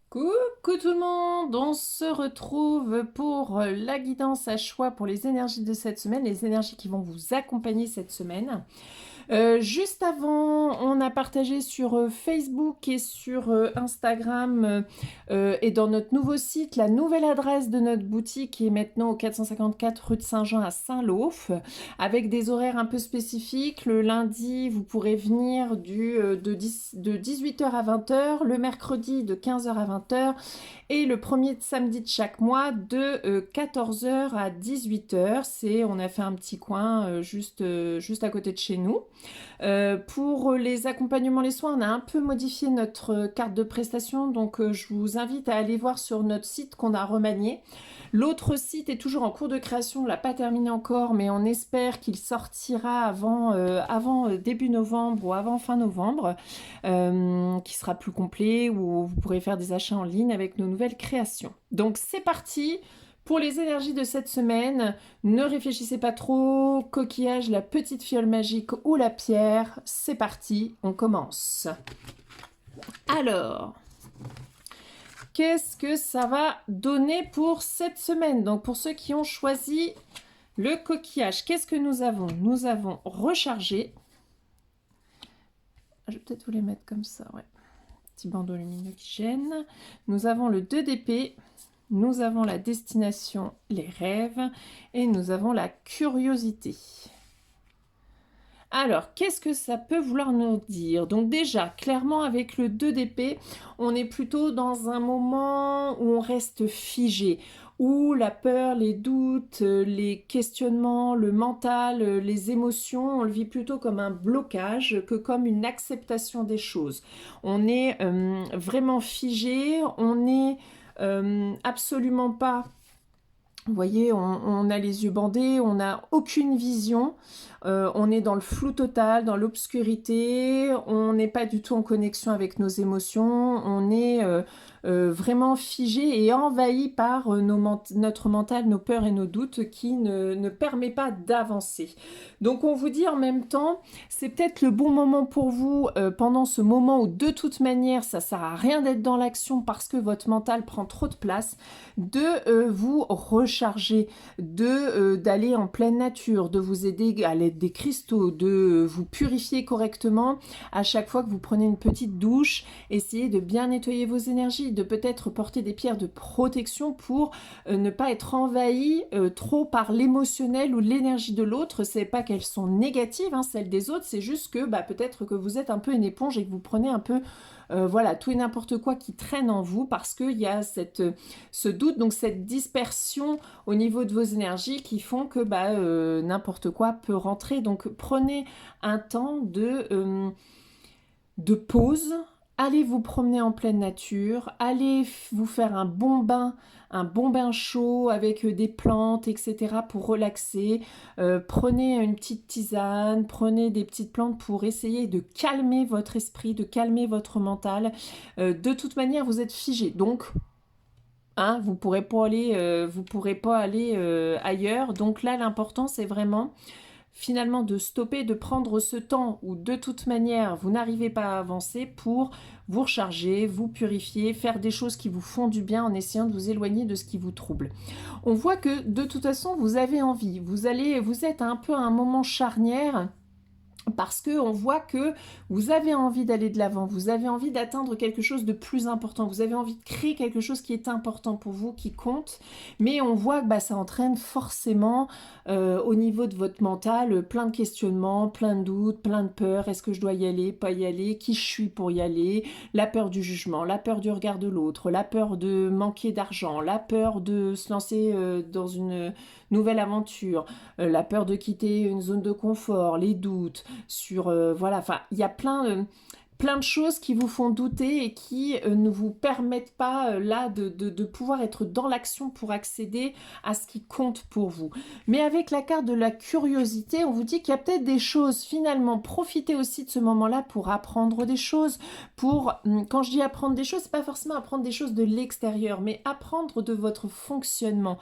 Coucou tout le monde, on se retrouve pour la guidance à choix pour les énergies de cette semaine, les énergies qui vont vous accompagner cette semaine. Juste avant, on a partagé sur Facebook et sur Instagram et dans notre nouveau site la nouvelle adresse de notre boutique qui est maintenant au 454 rue de Saint-Jean à Saint-Lô avec des horaires un peu spécifiques. Le lundi, vous pourrez venir de 18h à 20h, le mercredi de 15h à 20h et le premier samedi de chaque mois de 14h à 18h. On a fait un petit coin juste à côté de chez nous. Pour les accompagnements, les soins, on a un peu modifié notre carte de prestation, donc je vous invite à aller voir sur notre site qu'on a remanié. L'autre site est toujours en cours de création, on ne l'a pas terminé encore, mais on espère qu'il sortira avant début novembre ou avant fin novembre, qui sera plus complet, où vous pourrez faire des achats en ligne avec nos nouvelles créations. Donc c'est parti pour les énergies de cette semaine. Ne réfléchissez pas trop, coquillage, la petite fiole magique ou la pierre, c'est parti, on commence. Alors, qu'est-ce que ça va donner pour cette semaine? Donc pour ceux qui ont choisi le coquillage, qu'est-ce que nous avons? Nous avons rechargé. Je vais peut-être vous les mettre comme ça, ouais. Petit bandeau lumineux qui gêne. Nous avons le 2 d'épée. Nous avons la destination, les rêves, et nous avons la curiosité. Alors, qu'est-ce que ça peut vouloir nous dire? Donc déjà, clairement, avec le 2 d'épée, on est plutôt dans un moment où on reste figé, où la peur, les doutes, les questionnements, le mental, les émotions, on le vit plutôt comme un blocage que comme une acceptation des choses. On est vraiment figé, on n'est absolument pas... Vous voyez, on a les yeux bandés, on n'a aucune vision, on est dans le flou total, dans l'obscurité, on n'est pas du tout en connexion avec nos émotions, on est vraiment figé et envahi par notre mental, nos peurs et nos doutes qui ne permet pas d'avancer. Donc on vous dit en même temps, c'est peut-être le bon moment pour vous pendant ce moment où de toute manière ça sert à rien d'être dans l'action parce que votre mental prend trop de place, de vous recharger, d'aller en pleine nature, de vous aider à l'aide des cristaux, de vous purifier correctement à chaque fois que vous prenez une petite douche. Essayez de bien nettoyer vos énergies, de peut-être porter des pierres de protection pour ne pas être envahi trop par l'émotionnel ou l'énergie de l'autre. C'est pas qu'elles sont négatives, hein, celles des autres, c'est juste que peut-être que vous êtes un peu une éponge et que vous prenez un peu voilà, tout et n'importe quoi qui traîne en vous parce qu'il y a ce doute, donc cette dispersion au niveau de vos énergies qui font que n'importe quoi peut rentrer. Donc prenez un temps de pause, allez vous promener en pleine nature, allez vous faire un bon bain chaud avec des plantes, etc. pour relaxer. Prenez une petite tisane, prenez des petites plantes pour essayer de calmer votre esprit, de calmer votre mental. De toute manière, vous êtes figé, donc hein, vous pourrez pas aller ailleurs. Donc là, l'important, c'est vraiment finalement de stopper, de prendre ce temps où de toute manière vous n'arrivez pas à avancer pour vous recharger, vous purifier, faire des choses qui vous font du bien en essayant de vous éloigner de ce qui vous trouble. On voit que de toute façon vous avez envie, vous êtes un peu à un moment charnière parce que on voit que vous avez envie d'aller de l'avant, vous avez envie d'atteindre quelque chose de plus important, vous avez envie de créer quelque chose qui est important pour vous, qui compte, mais on voit que ça entraîne forcément au niveau de votre mental plein de questionnements, plein de doutes, plein de peurs. Est-ce que je dois y aller, pas y aller, qui je suis pour y aller, la peur du jugement, la peur du regard de l'autre, la peur de manquer d'argent, la peur de se lancer dans une nouvelle aventure, la peur de quitter une zone de confort, les doutes, sur voilà, enfin il y a plein de choses qui vous font douter et qui ne vous permettent pas là de pouvoir être dans l'action pour accéder à ce qui compte pour vous. Mais avec la carte de la curiosité, on vous dit qu'il y a peut-être des choses, finalement, profitez aussi de ce moment-là pour apprendre des choses, quand je dis apprendre des choses, c'est pas forcément apprendre des choses de l'extérieur, mais apprendre de votre fonctionnement.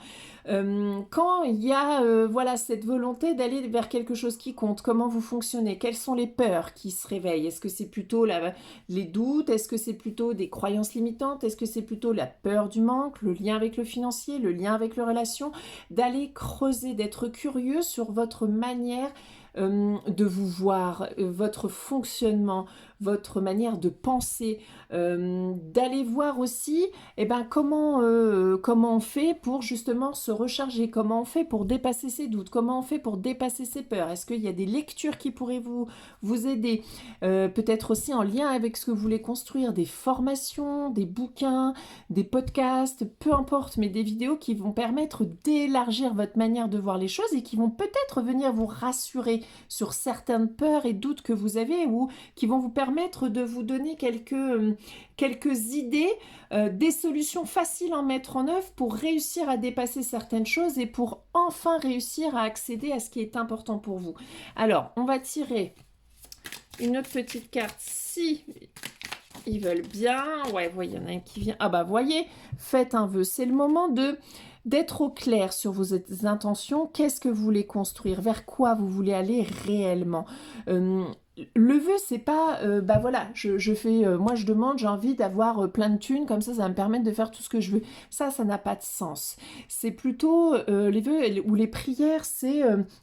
Quand il y a voilà, cette volonté d'aller vers quelque chose qui compte, comment vous fonctionnez, quelles sont les peurs qui se réveillent, est-ce que c'est plutôt plutôt les doutes? Est-ce que c'est plutôt des croyances limitantes? Est-ce que c'est plutôt la peur du manque, le lien avec le financier, le lien avec les relations? D'aller creuser, d'être curieux sur votre manière de vous voir, votre fonctionnement, votre manière de penser, d'aller voir aussi comment on fait pour justement se recharger, comment on fait pour dépasser ses doutes, comment on fait pour dépasser ses peurs. Est-ce qu'il y a des lectures qui pourraient vous aider, peut-être aussi en lien avec ce que vous voulez construire, des formations, des bouquins, des podcasts, peu importe, mais des vidéos qui vont permettre d'élargir votre manière de voir les choses et qui vont peut-être venir vous rassurer sur certaines peurs et doutes que vous avez ou qui vont vous permettre de vous donner quelques idées, des solutions faciles à mettre en œuvre pour réussir à dépasser certaines choses et pour enfin réussir à accéder à ce qui est important pour vous. Alors, on va tirer une autre petite carte si ils veulent bien. Ouais, voyez, il y en a un qui vient. Ah bah, voyez, faites un vœu. C'est le moment d'être au clair sur vos intentions. Qu'est-ce que vous voulez construire? Vers quoi vous voulez aller réellement? Le vœu, c'est pas, voilà, je fais, moi je demande, j'ai envie d'avoir plein de thunes, comme ça va me permettre de faire tout ce que je veux. Ça n'a pas de sens. C'est plutôt, les vœux ou les prières, c'est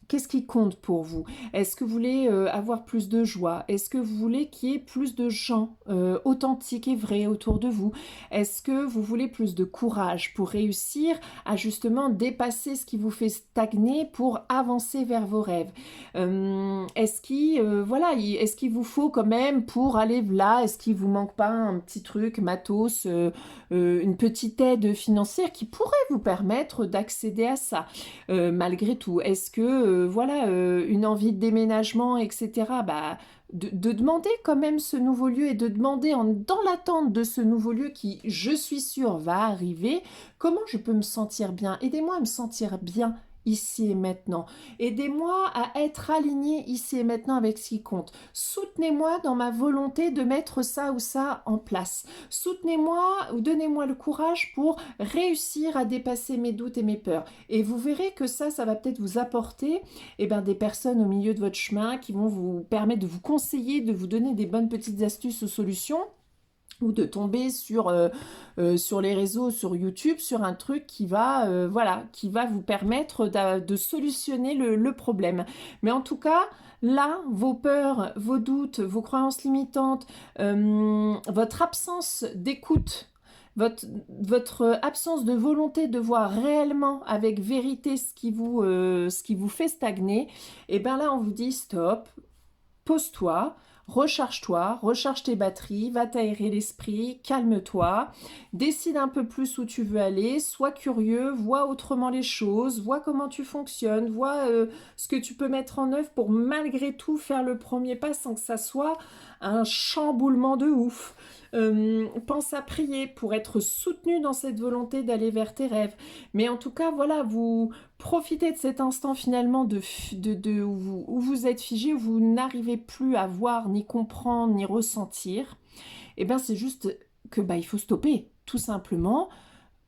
qu'est-ce qui compte pour vous? Est-ce que vous voulez avoir plus de joie? Est-ce que vous voulez qu'il y ait plus de gens authentiques et vrais autour de vous? Est-ce que vous voulez plus de courage pour réussir à justement dépasser ce qui vous fait stagner pour avancer vers vos rêves? Est-ce qu'il vous faut quand même pour aller là, est-ce qu'il vous manque pas un petit truc matos, une petite aide financière qui pourrait vous permettre d'accéder à ça malgré tout? Est-ce que une envie de déménagement, etc. De demander quand même ce nouveau lieu et de demander dans l'attente de ce nouveau lieu qui, je suis sûre, va arriver, comment je peux me sentir bien? Aidez-moi à me sentir bien ici et maintenant. Aidez-moi à être aligné ici et maintenant avec ce qui compte. Soutenez-moi dans ma volonté de mettre ça ou ça en place. Soutenez-moi ou donnez-moi le courage pour réussir à dépasser mes doutes et mes peurs. Et vous verrez que ça va peut-être vous apporter des personnes au milieu de votre chemin qui vont vous permettre de vous conseiller, de vous donner des bonnes petites astuces ou solutions, ou de tomber sur les réseaux, sur YouTube, sur un truc qui va vous permettre de solutionner le problème. Mais en tout cas, là, vos peurs, vos doutes, vos croyances limitantes, votre absence d'écoute, votre absence de volonté de voir réellement avec vérité ce qui vous fait stagner, et bien là, on vous dit stop, pose-toi, recharge tes batteries, va t'aérer l'esprit, calme-toi, décide un peu plus où tu veux aller, sois curieux, vois autrement les choses, vois comment tu fonctionnes, vois ce que tu peux mettre en œuvre pour malgré tout faire le premier pas sans que ça soit un chamboulement de ouf. Pense à prier pour être soutenu dans cette volonté d'aller vers tes rêves. Mais en tout cas, voilà, vous profitez de cet instant finalement où vous êtes figé, où vous n'arrivez plus à voir, ni comprendre, ni ressentir. Et bien, c'est juste que il faut stopper, tout simplement.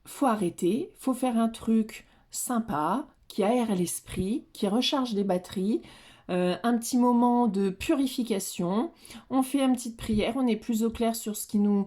Faut arrêter, faut faire un truc sympa, qui aère l'esprit, qui recharge les batteries, un petit moment de purification, on fait une petite prière, on est plus au clair sur ce qui nous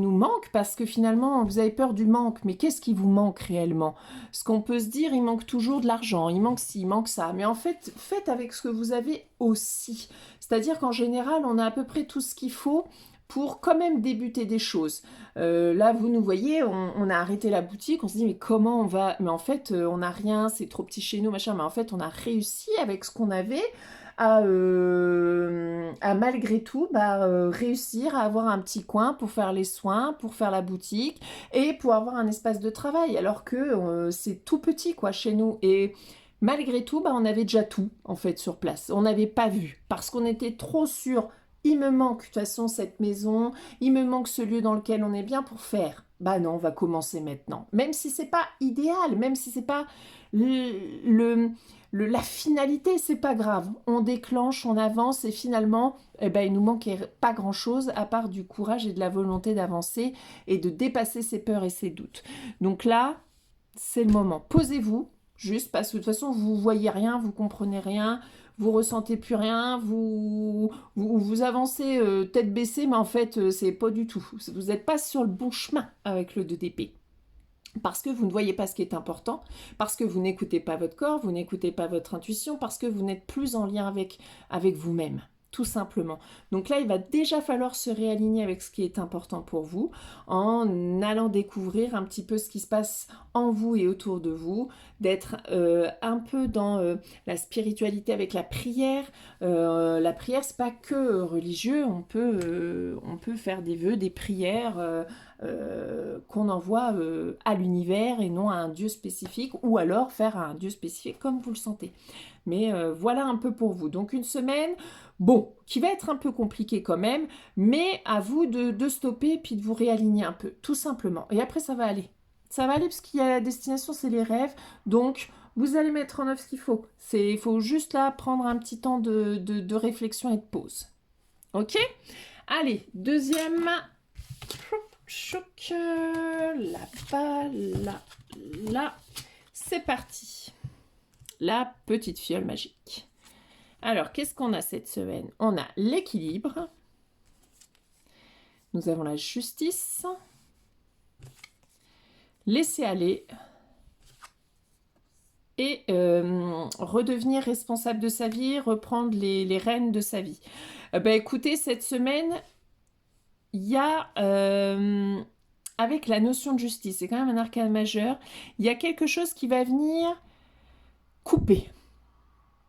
manque, parce que finalement, vous avez peur du manque, mais qu'est-ce qui vous manque réellement? Ce qu'on peut se dire, il manque toujours de l'argent, il manque ci, il manque ça, mais en fait, faites avec ce que vous avez aussi. C'est-à-dire qu'en général, on a à peu près tout ce qu'il faut pour quand même débuter des choses. Là, vous nous voyez, on a arrêté la boutique, on se dit mais comment on va... Mais en fait, on n'a rien, c'est trop petit chez nous, machin. Mais en fait, on a réussi avec ce qu'on avait à malgré tout réussir à avoir un petit coin pour faire les soins, pour faire la boutique et pour avoir un espace de travail. Alors que c'est tout petit quoi chez nous. Et malgré tout, on avait déjà tout en fait sur place. On n'avait pas vu parce qu'on était trop sûr. Il me manque de toute façon cette maison, il me manque ce lieu dans lequel on est bien pour faire. Bah non, on va commencer maintenant. Même si c'est pas idéal, même si c'est pas la finalité, c'est pas grave. On déclenche, on avance et finalement, il nous manquait pas grand-chose à part du courage et de la volonté d'avancer et de dépasser ses peurs et ses doutes. Donc là, c'est le moment. Posez-vous. Juste parce que de toute façon, vous voyez rien, vous comprenez rien, vous ressentez plus rien, vous avancez tête baissée, mais en fait, c'est pas du tout. Vous n'êtes pas sur le bon chemin avec le 2 d'épée. Parce que vous ne voyez pas ce qui est important, parce que vous n'écoutez pas votre corps, vous n'écoutez pas votre intuition, parce que vous n'êtes plus en lien avec vous-même, tout simplement. Donc là, il va déjà falloir se réaligner avec ce qui est important pour vous, en allant découvrir un petit peu ce qui se passe en vous et autour de vous, d'être un peu dans la spiritualité avec la prière. La prière, c'est pas que religieux, on peut faire des vœux, des prières, qu'on envoie à l'univers et non à un dieu spécifique, ou alors faire à un dieu spécifique comme vous le sentez. Mais voilà un peu pour vous. Donc une semaine, bon, qui va être un peu compliquée quand même, mais à vous de stopper puis de vous réaligner un peu, tout simplement. Et après, ça va aller. Ça va aller parce qu'il y a la destination, c'est les rêves. Donc, vous allez mettre en œuvre ce qu'il faut. Il faut juste là prendre un petit temps de réflexion et de pause. Ok? Allez, deuxième. Choc, là-bas, là. C'est parti. La petite fiole magique. Alors, qu'est-ce qu'on a cette semaine? On a l'équilibre. Nous avons la justice. Laisser aller. Et redevenir responsable de sa vie, reprendre les rênes de sa vie. Écoutez, cette semaine, il y a, avec la notion de justice, c'est quand même un arcane majeur, il y a quelque chose qui va venir couper.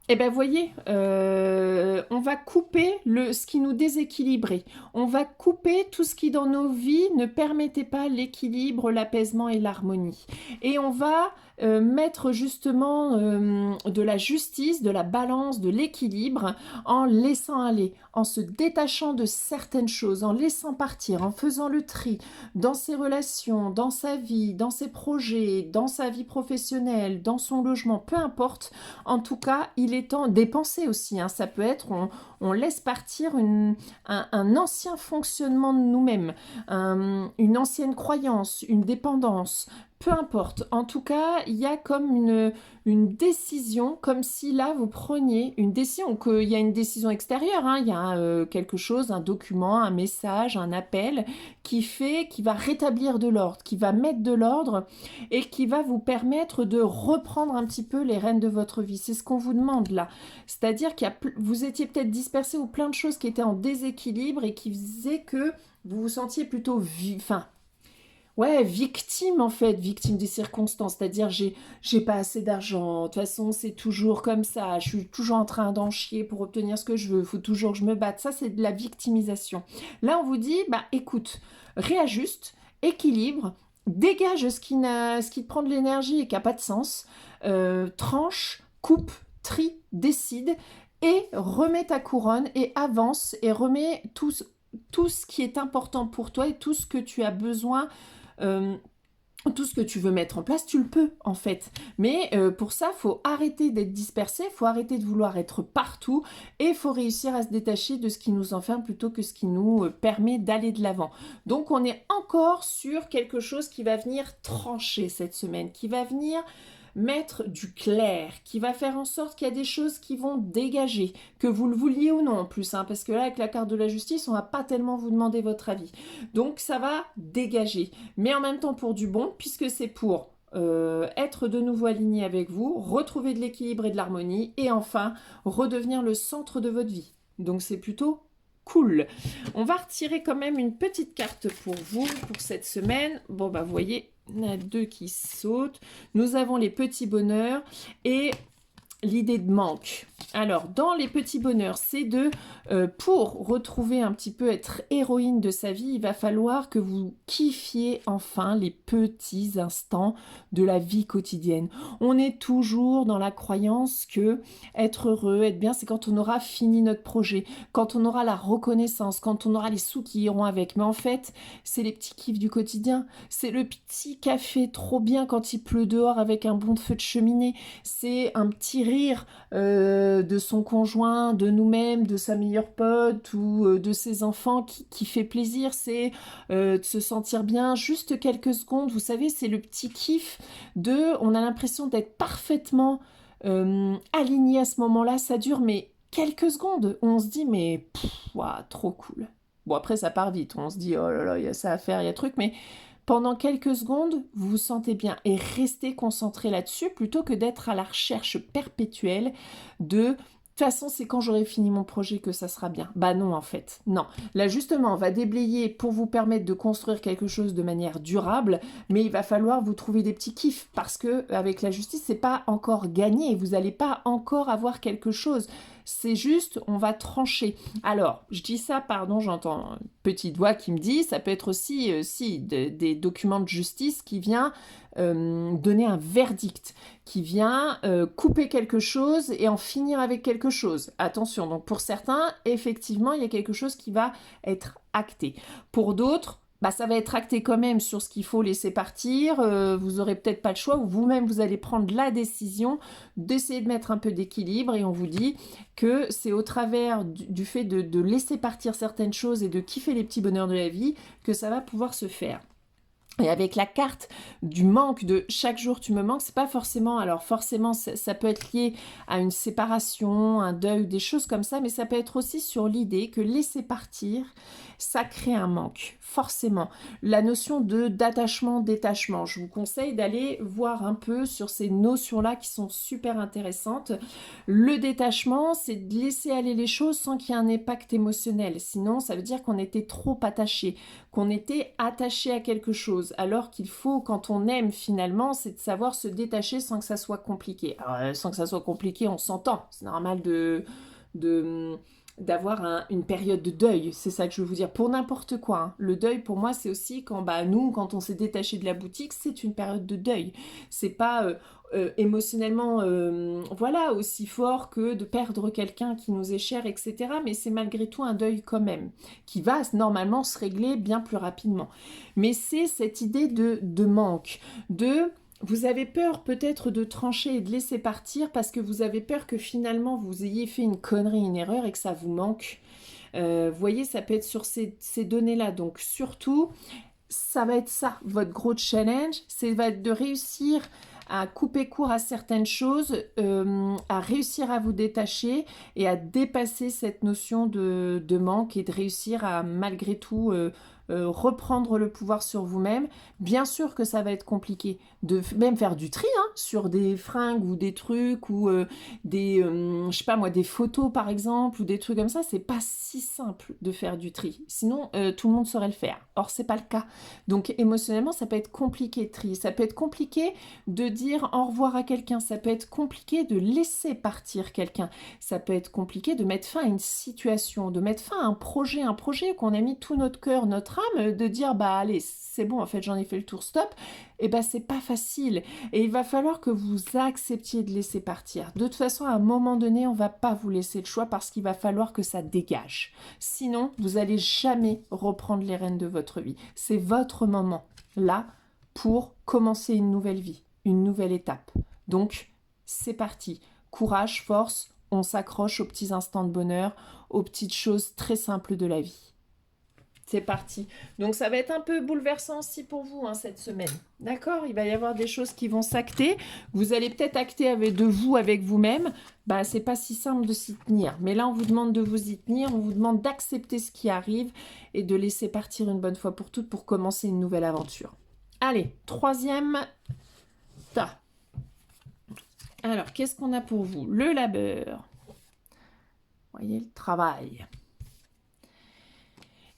Et bien, voyez, on va couper ce qui nous déséquilibrait. On va couper tout ce qui, dans nos vies, ne permettait pas l'équilibre, l'apaisement et l'harmonie. Et on va mettre justement de la justice, de la balance, de l'équilibre en laissant aller, en se détachant de certaines choses, en laissant partir, en faisant le tri dans ses relations, dans sa vie, dans ses projets, dans sa vie professionnelle, dans son logement, peu importe. En tout cas, il est temps des pensées aussi, hein. Ça peut être, on laisse partir un ancien fonctionnement de nous-mêmes, une ancienne croyance, une dépendance, peu importe. En tout cas, il y a comme une décision, comme si là, vous preniez une décision, ou qu'il y a une décision extérieure, hein. Il y a quelque chose, un document, un message, un appel, qui va rétablir de l'ordre, qui va mettre de l'ordre et qui va vous permettre de reprendre un petit peu les rênes de votre vie. C'est ce qu'on vous demande là. C'est-à-dire vous étiez peut-être dispersé ou plein de choses qui étaient en déséquilibre et qui faisaient que vous vous sentiez plutôt victime en fait, victime des circonstances, c'est-à-dire j'ai pas assez d'argent, de toute façon c'est toujours comme ça, je suis toujours en train d'en chier pour obtenir ce que je veux, il faut toujours que je me batte, ça c'est de la victimisation. Là on vous dit, écoute, réajuste, équilibre, dégage ce qui te prend de l'énergie et qui n'a pas de sens, tranche, coupe, trie, décide et remets ta couronne et avance et remets tout ce qui est important pour toi et tout ce que tu as besoin, tout ce que tu veux mettre en place, tu le peux en fait. Mais pour ça, il faut arrêter d'être dispersé, il faut arrêter de vouloir être partout et il faut réussir à se détacher de ce qui nous enferme plutôt que ce qui nous permet d'aller de l'avant. Donc on est encore sur quelque chose qui va venir trancher cette semaine, qui va venir mettre du clair, qui va faire en sorte qu'il y a des choses qui vont dégager, que vous le vouliez ou non en plus, hein, parce que là avec la carte de la justice, on va pas tellement vous demander votre avis. Donc ça va dégager, mais en même temps pour du bon, puisque c'est pour être de nouveau aligné avec vous, retrouver de l'équilibre et de l'harmonie, et enfin redevenir le centre de votre vie. Donc c'est plutôt cool. On va retirer quand même une petite carte pour vous, pour cette semaine. Bon vous voyez, il y en a deux qui sautent. Nous avons les petits bonheurs et l'idée de manque. Alors, dans les petits bonheurs, c'est pour retrouver un petit peu, être héroïne de sa vie, il va falloir que vous kiffiez enfin les petits instants de la vie quotidienne. On est toujours dans la croyance que être heureux, être bien, c'est quand on aura fini notre projet, quand on aura la reconnaissance, quand on aura les sous qui iront avec. Mais en fait, c'est les petits kiffs du quotidien. C'est le petit café trop bien quand il pleut dehors avec un bon feu de cheminée. C'est un petit rire de son conjoint, de nous-mêmes, de sa meilleure pote ou de ses enfants qui fait plaisir, c'est de se sentir bien juste quelques secondes, vous savez, c'est le petit kiff on a l'impression d'être parfaitement aligné à ce moment-là, ça dure mais quelques secondes. On se dit mais ouah, trop cool. Bon après ça part vite, on se dit oh là là, il y a ça à faire, il y a truc, mais pendant quelques secondes, vous vous sentez bien et restez concentré là-dessus plutôt que d'être à la recherche perpétuelle de toute façon, c'est quand j'aurai fini mon projet que ça sera bien. Bah non, en fait, non. Là, justement, on va déblayer pour vous permettre de construire quelque chose de manière durable, mais il va falloir vous trouver des petits kiffs parce que avec la justice, c'est pas encore gagné. Vous n'allez pas encore avoir quelque chose. C'est juste, on va trancher. Alors, je dis ça, pardon, j'entends une petite voix qui me dit, ça peut être aussi, des documents de justice qui vient donner un verdict, qui vient couper quelque chose et en finir avec quelque chose. Attention, donc pour certains, effectivement, il y a quelque chose qui va être acté. Pour d'autres, bah, ça va être acté quand même sur ce qu'il faut laisser partir. Vous aurez peut-être pas le choix ou vous-même vous allez prendre la décision d'essayer de mettre un peu d'équilibre et on vous dit que c'est au travers du fait de laisser partir certaines choses et de kiffer les petits bonheurs de la vie que ça va pouvoir se faire. Et avec la carte du manque de chaque jour tu me manques, c'est pas forcément, alors forcément ça peut être lié à une séparation, un deuil, des choses comme ça, mais ça peut être aussi sur l'idée que laisser partir, ça crée un manque, forcément. La notion d'attachement, détachement, je vous conseille d'aller voir un peu sur ces notions-là qui sont super intéressantes. Le détachement, c'est de laisser aller les choses sans qu'il y ait un impact émotionnel, sinon ça veut dire qu'on était trop attaché, qu'on était attaché à quelque chose, alors qu'il faut, quand on aime finalement, c'est de savoir se détacher sans que ça soit compliqué. Alors, sans que ça soit compliqué, on s'entend, c'est normal d'avoir une période de deuil, c'est ça que je veux vous dire, pour n'importe quoi. Hein. Le deuil, pour moi, c'est aussi quand, nous, quand on s'est détaché de la boutique, c'est une période de deuil. C'est pas émotionnellement, voilà, aussi fort que de perdre quelqu'un qui nous est cher, etc. Mais c'est malgré tout un deuil quand même, qui va normalement se régler bien plus rapidement. Mais c'est cette idée de manque, vous avez peur peut-être de trancher et de laisser partir parce que vous avez peur que finalement vous ayez fait une connerie, une erreur et que ça vous manque. Vous voyez, ça peut être sur ces données-là. Donc surtout, ça va être ça, votre gros challenge, c'est va être de réussir à couper court à certaines choses, à réussir à vous détacher et à dépasser cette notion de manque et de réussir à malgré tout reprendre le pouvoir sur vous-même. Bien sûr que ça va être compliqué de même faire du tri hein, sur des fringues ou des trucs ou je sais pas moi, des photos par exemple ou des trucs comme ça. C'est pas si simple de faire du tri. Sinon, tout le monde saurait le faire. Or, c'est pas le cas. Donc, émotionnellement, ça peut être compliqué de trier. Ça peut être compliqué de dire au revoir à quelqu'un. Ça peut être compliqué de laisser partir quelqu'un. Ça peut être compliqué de mettre fin à une situation, de mettre fin à un projet qu'on a mis tout notre cœur, notre âme, de dire bah allez, c'est bon, en fait, j'en ai fait le tour, stop. Et ben c'est pas facile. Et il va falloir que vous acceptiez de laisser partir. De toute façon, à un moment donné, on va pas vous laisser le choix parce qu'il va falloir que ça dégage. Sinon, vous allez jamais reprendre les rênes de votre vie. C'est votre moment, là, pour commencer une nouvelle vie, une nouvelle étape. Donc, c'est parti. Courage, force, on s'accroche aux petits instants de bonheur, aux petites choses très simples de la vie. C'est parti. Donc ça va être un peu bouleversant aussi pour vous hein, cette semaine. D'accord? Il va y avoir des choses qui vont s'acter. Vous allez peut-être acter avec vous-même. Bah c'est pas si simple de s'y tenir. Mais là on vous demande de vous y tenir. On vous demande d'accepter ce qui arrive et de laisser partir une bonne fois pour toutes pour commencer une nouvelle aventure. Allez, troisième tas. Alors qu'est-ce qu'on a pour vous? Le labeur. Voyez le travail.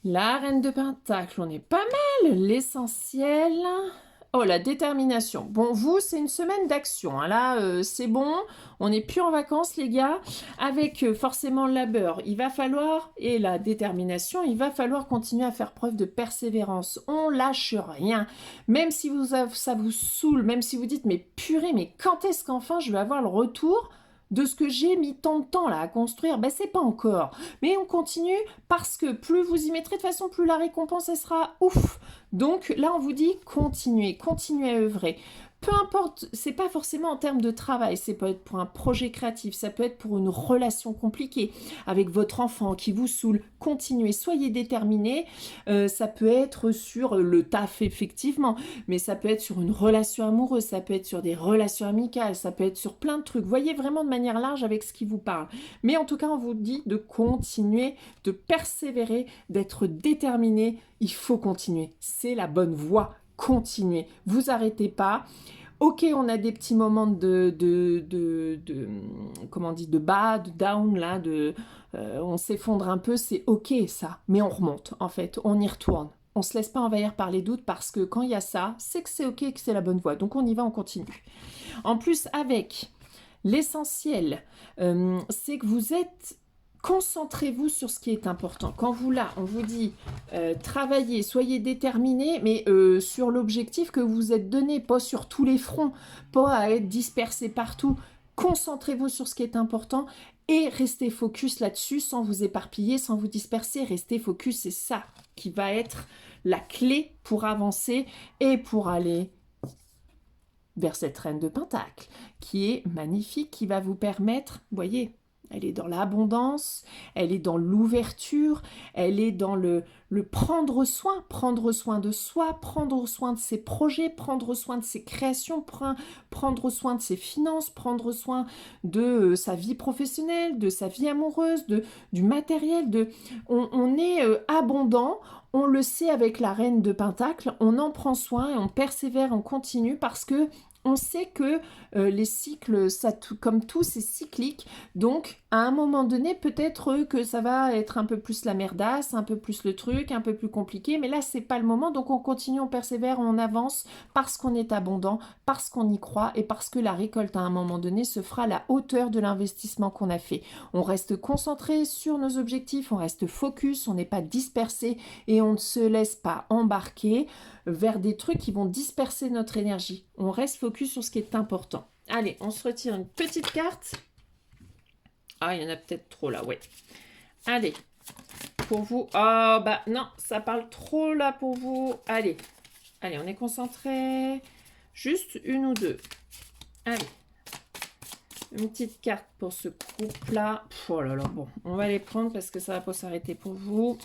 La reine de Pentacle, on est pas mal. L'essentiel. Oh, la détermination. Bon, vous, c'est une semaine d'action. Hein. Là, c'est bon. On n'est plus en vacances, les gars. Avec forcément le labeur, il va falloir, et la détermination, il va falloir continuer à faire preuve de persévérance. On lâche rien. Même si ça vous saoule, même si vous dites, mais purée, mais quand est-ce qu'enfin je vais avoir le retour de ce que j'ai mis tant de temps là à construire, ben c'est pas encore. Mais on continue parce que plus vous y mettrez de façon, plus la récompense elle sera ouf. Donc là on vous dit continuez à œuvrer. Peu importe, c'est pas forcément en termes de travail, ça peut être pour un projet créatif, ça peut être pour une relation compliquée avec votre enfant qui vous saoule. Continuez, soyez déterminés. Ça peut être sur le taf effectivement, mais ça peut être sur une relation amoureuse, ça peut être sur des relations amicales, ça peut être sur plein de trucs. Voyez vraiment de manière large avec ce qui vous parle. Mais en tout cas, on vous dit de continuer, de persévérer, d'être déterminé. Il faut continuer. C'est la bonne voie. Continuez. Vous arrêtez pas. Ok, on a des petits moments comment on dit, de bas, de down, là, on s'effondre un peu, c'est ok ça, mais on remonte, en fait, on y retourne. On se laisse pas envahir par les doutes parce que quand il y a ça, c'est que c'est ok, que c'est la bonne voie. Donc on y va, on continue. En plus, avec l'essentiel, c'est que vous êtes... Concentrez-vous sur ce qui est important. Quand vous là, on vous dit travaillez, soyez déterminés, mais sur l'objectif que vous êtes donné, pas sur tous les fronts, pas à être dispersé partout. Concentrez-vous sur ce qui est important et restez focus là-dessus sans vous éparpiller, sans vous disperser. Restez focus, c'est ça qui va être la clé pour avancer et pour aller vers cette reine de Pentacle qui est magnifique, qui va vous permettre, voyez, elle est dans l'abondance, elle est dans l'ouverture, elle est dans le prendre soin de soi, prendre soin de ses projets, prendre soin de ses créations, prendre soin de ses finances, prendre soin de sa vie professionnelle, de sa vie amoureuse, du matériel. On est abondant, on le sait avec la reine de Pentacle, on en prend soin et on persévère, on continue parce que on sait que les cycles, comme tout, c'est cyclique. Donc, à un moment donné, peut-être que ça va être un peu plus la merdasse, un peu plus le truc, un peu plus compliqué. Mais là, c'est pas le moment. Donc, on continue, on persévère, on avance parce qu'on est abondant, parce qu'on y croit et parce que la récolte, à un moment donné, se fera à la hauteur de l'investissement qu'on a fait. On reste concentré sur nos objectifs, on reste focus, on n'est pas dispersé et on ne se laisse pas embarquer vers des trucs qui vont disperser notre énergie. On reste focus sur ce qui est important. Allez, on se retire une petite carte. Ah, il y en a peut-être trop là, ouais. Allez, pour vous. Ah, bah non, ça parle trop là pour vous. Allez, on est concentré. Juste une ou deux. Allez. Une petite carte pour ce couple-là. Oh là là, bon, on va les prendre parce que ça va pas s'arrêter pour vous.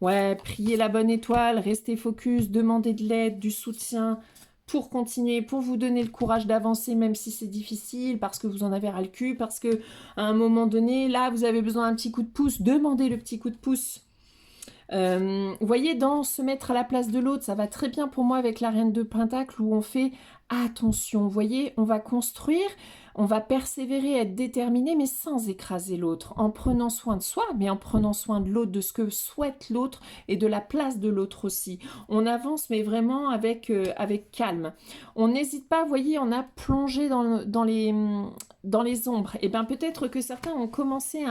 Ouais, priez la bonne étoile, restez focus, demandez de l'aide, du soutien pour continuer, pour vous donner le courage d'avancer même si c'est difficile, parce que vous en avez ras le cul, parce que à un moment donné, là, vous avez besoin d'un petit coup de pouce, demandez le petit coup de pouce. Vous voyez, dans se mettre à la place de l'autre, ça va très bien pour moi avec la reine de Pentacle où on fait attention. Vous voyez, on va construire, on va persévérer, être déterminé, mais sans écraser l'autre, en prenant soin de soi, mais en prenant soin de l'autre, de ce que souhaite l'autre et de la place de l'autre aussi. On avance, mais vraiment avec calme. On n'hésite pas, vous voyez, on a plongé dans les ombres. Et bien peut-être que certains ont commencé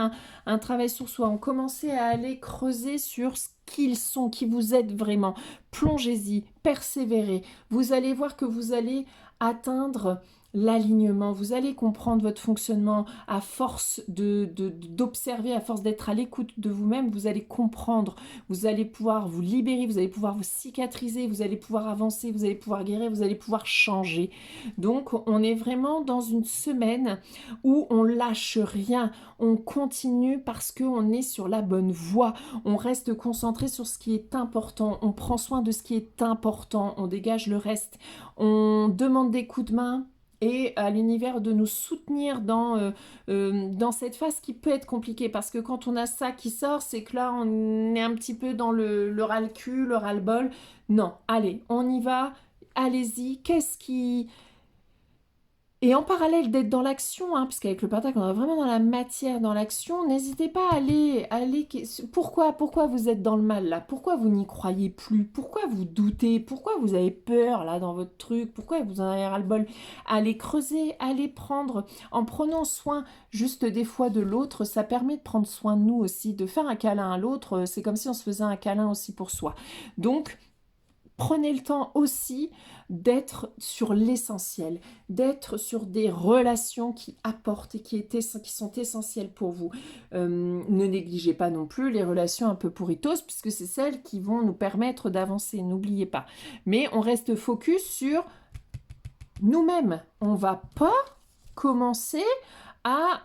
un travail sur soi, ont commencé à aller creuser sur ce qu'ils sont, qui vous êtes vraiment. Plongez-y, persévérez. Vous allez voir que vous allez atteindre l'alignement, vous allez comprendre votre fonctionnement à force d'observer, à force d'être à l'écoute de vous-même, vous allez comprendre, vous allez pouvoir vous libérer, vous allez pouvoir vous cicatriser, vous allez pouvoir avancer, vous allez pouvoir guérir, vous allez pouvoir changer. Donc on est vraiment dans une semaine où on lâche rien, on continue parce qu'on est sur la bonne voie, on reste concentré sur ce qui est important, on prend soin de ce qui est important, on dégage le reste, on demande des coups de main et à l'univers de nous soutenir dans cette phase qui peut être compliquée parce que quand on a ça qui sort, c'est que là on est un petit peu dans le ras-le-cul, le ras-le-bol. Non, allez, on y va, allez-y, qu'est-ce qui... Et en parallèle d'être dans l'action, parce qu'avec le pentacle, on est vraiment dans la matière, dans l'action, n'hésitez pas à aller... Pourquoi vous êtes dans le mal, là? Pourquoi vous n'y croyez plus? Pourquoi vous doutez? Pourquoi vous avez peur, là, dans votre truc? Pourquoi vous en avez ras-le-bol? Allez creuser, allez prendre... En prenant soin juste des fois de l'autre, ça permet de prendre soin de nous aussi, de faire un câlin à l'autre. C'est comme si on se faisait un câlin aussi pour soi. Donc... Prenez le temps aussi d'être sur l'essentiel, d'être sur des relations qui apportent et qui sont essentielles pour vous. Ne négligez pas non plus les relations un peu pourritos, puisque c'est celles qui vont nous permettre d'avancer, n'oubliez pas. Mais on reste focus sur nous-mêmes. On va pas commencer à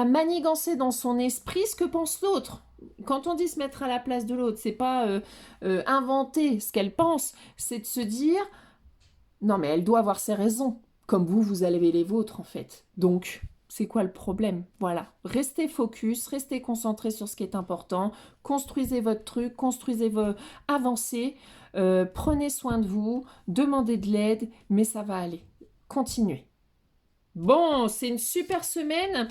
manigancer dans son esprit ce que pense l'autre. Quand on dit se mettre à la place de l'autre, c'est pas inventer ce qu'elle pense, c'est de se dire non mais elle doit avoir ses raisons, comme vous avez les vôtres en fait. Donc c'est quoi le problème? Voilà, restez focus, restez concentré sur ce qui est important, construisez votre truc, avancez, prenez soin de vous, demandez de l'aide, mais ça va aller. Continuez. Bon, c'est une super semaine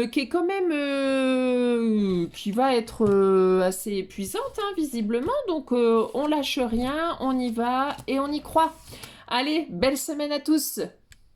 qui est quand même qui va être assez épuisante hein, visiblement. Donc on lâche rien, on y va et on y croit. Allez, belle semaine à tous.